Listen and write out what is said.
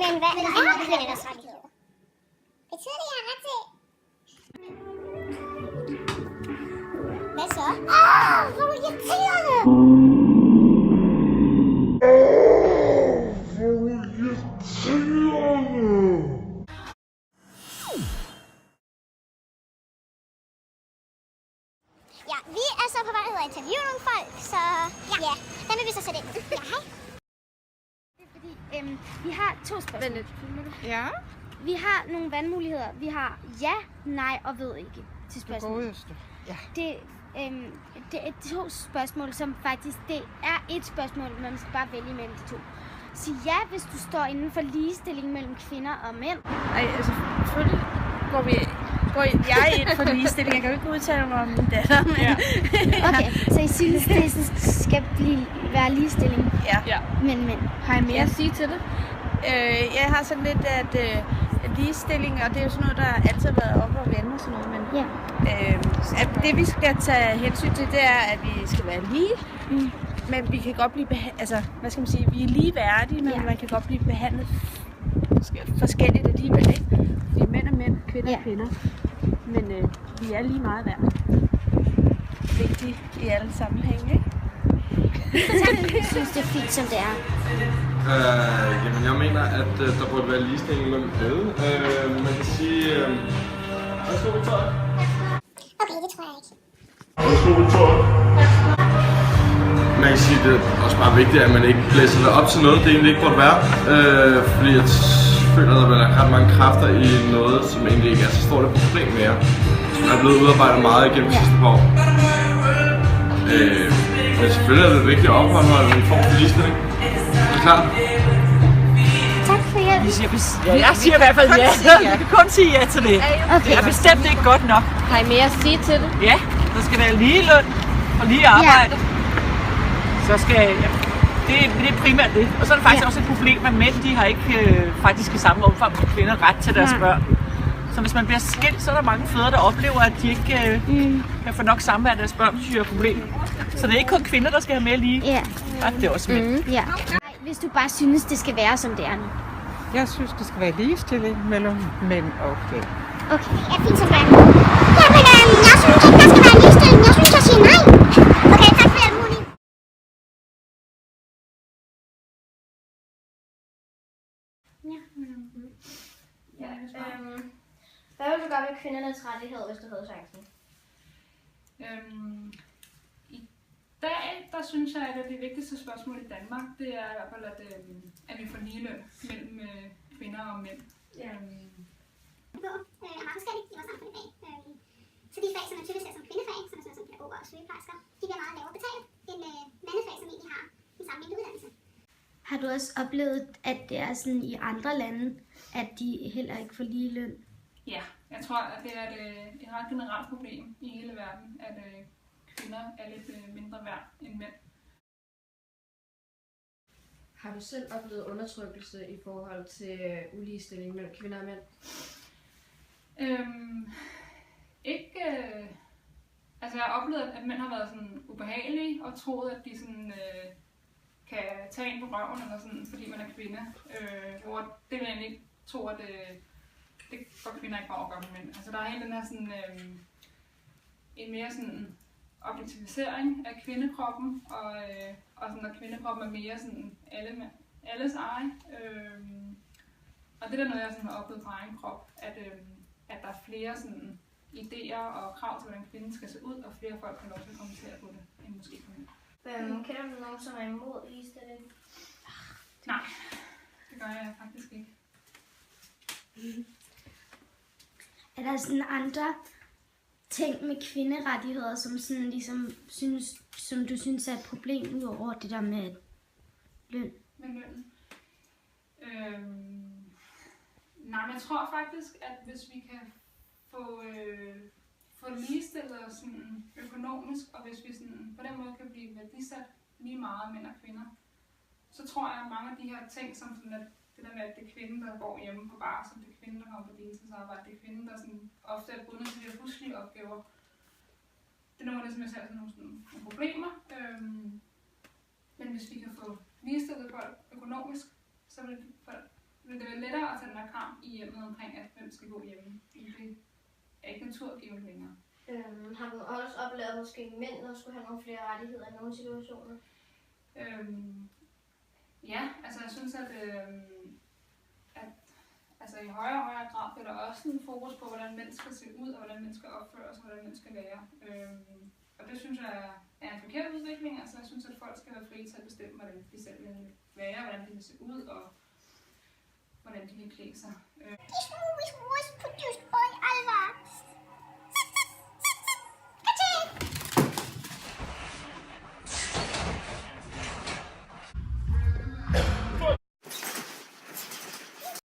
Men hvad er kvindernes rettigheder? Betyder det, jeg har ret til? Hvad så? Hvor irriterende! Ja, vi er så på vej ud at interviewe nogle folk, så ja, den vil vi så sætte ind. Ja, hej. Fordi vi har 2 spørgsmål. Ja, Vi har nogle valgmuligheder. Vi har ja, nej og ved ikke til spørgsmålet. Ja. Det er 2 spørgsmål, som faktisk det er et spørgsmål, men man skal bare vælge mellem de 2. Sig ja, hvis du står inden for ligestilling mellem kvinder og mænd. Ej, altså selvfølgelig går jeg ind for ligestilling. Jeg kan jo ikke udtale mig om min datter, men... Ja. Okay, så I synes, det skal være ligestilling? Ja. Men. Har I mere at sige til det? Jeg har sådan lidt, at ligestilling, og det er jo sådan noget, der altid har været op og vende og sådan noget, men at det vi skal tage hensyn til, det er, at vi skal være lige, men vi kan godt blive behandlet, hvad skal man sige, vi er ligeværdige, men man kan godt blive behandlet forskelligt alligevel, ikke? Fordi mænd er mænd, kvinder er kvinder, men vi er lige meget værd. Vigtigt i alle sammenhænge, ikke? Jeg synes, det er fint, som det er. Jamen, jeg mener, at der burde være ligestilling mellem alle. Man kan sige... Værsgo, Victoria. Okay, det tror jeg ikke. Værsgo, Victoria. Man kan sige, at det er også bare vigtigt, at man ikke blæser det op til noget, det egentlig ikke burde være. Fordi jeg føler, at der er ret mange kræfter i noget, som egentlig ikke er så stort et problem mere. Som er blevet udarbejdet meget igennem de sidste par år. Men selvfølgelig er det vigtigt at opholde en form for ligestilling. Det er klart. Tak for hjælp. Jeg siger i hvert fald ja. Vi kan kun sige ja til det. Okay. Det er bestemt ikke godt nok. Har I mere at sige til det? Ja, der skal være lige løn og lige arbejde. Så skal det er primært det. Og så er det faktisk også et problem, at mænd de har ikke faktisk i samme omfang som kvinder ret til deres børn. Så hvis man bliver skilt, så er der mange fædre, der oplever, at de ikke kan få nok samvær af deres børn, synes jeg er et problem. Så det er ikke kun kvinder, der skal have mere lige. Ja. Det er også mænd. Ja. Hvis du bare synes, det skal være, som det er nu. Jeg synes, det skal være ligestilling mellem mænd og kvinder. Okay, ja, fint som det er. Jamen, jeg synes ikke, der skal være ligestilling. Jeg synes, jeg siger nej. Okay, tak for hjælp, Moni. Hvad vil du gøre med kvindernes rettigheder, hvis du havde chancen? I dag, der synes jeg, at det vigtigste spørgsmål i Danmark, det er i hvert fald, at vi får ligeløn mellem kvinder og mænd. Er meget forskelligt i vores samfund i dag. Så de fag, som er typisk som kvindefag, som er sådan som pædagoger og sygeplejersker, de bliver meget lavere betalt end mandefag, som egentlig har den samme uddannelse. Har du også oplevet, at det er sådan i andre lande, at de heller ikke får lige løn? Ja, jeg tror, at det er et ret generelt problem i hele verden, at kvinder er lidt mindre værd end mænd. Har du selv oplevet undertrykkelse i forhold til uligestilling mellem kvinder og mænd? Ikke... Altså, jeg har oplevet, at mænd har været sådan ubehagelige og troet, at de sådan... kan tage en på røven, eller sådan, fordi man er kvinde. Hvor det vil jeg egentlig ikke tro, at det får kvinder ikke bare at gøre med mænd. Altså der er hele den her sådan, en mere sådan objektivisering af kvindekroppen, og sådan, at kvindekroppen er mere sådan alles eje. Og det er noget, jeg sådan har oplevet på egen krop, at der er flere sådan idéer og krav til, hvordan kvinden skal se ud, og flere folk har lov til at kommentere på det, end måske på mænd. Kender du nogen, som er imod ligestilling? Nej, det gør jeg faktisk ikke. Er der sådan andre ting med kvinderettigheder, som sådan ligesom som du synes er et problem ud over det der med løn? Med lønnen? Nej, men jeg tror faktisk, at hvis vi kan få ligestillet os sådan økonomisk, og hvis vi sådan på den måde kan blive værdisat lige meget mænd og kvinder, så tror jeg, at mange af de her ting, som sådan at det der med, at det er kvinden, der går hjemme på barsel, det er kvinden, der kommer på deltidsarbejde, det er kvinden, der sådan ofte er bundet til de her huslige opgaver. Det er nogle af det, som jeg ser sådan nogle problemer. Men hvis vi kan få ligestillet folk økonomisk, så vil folk Men det er lettere at tage den her kamp i hjemmet omkring, at hvem skal gå hjemme. Det er ikke naturgivet længere. Har du også oplevet måske mænd, der skulle have nogle flere rettigheder i nogle situationer? Ja, altså jeg synes, at altså i højere og højere grad bliver der også en fokus på, hvordan mænd skal se ud, og hvordan mænd skal opføre sig, og hvordan mænd skal være. Og det synes jeg er en forkert udvikling. Altså jeg synes, at folk skal være frie til at bestemme, hvordan de selv vil være, hvordan de vil se ud, og hvordan de vil klæde sig.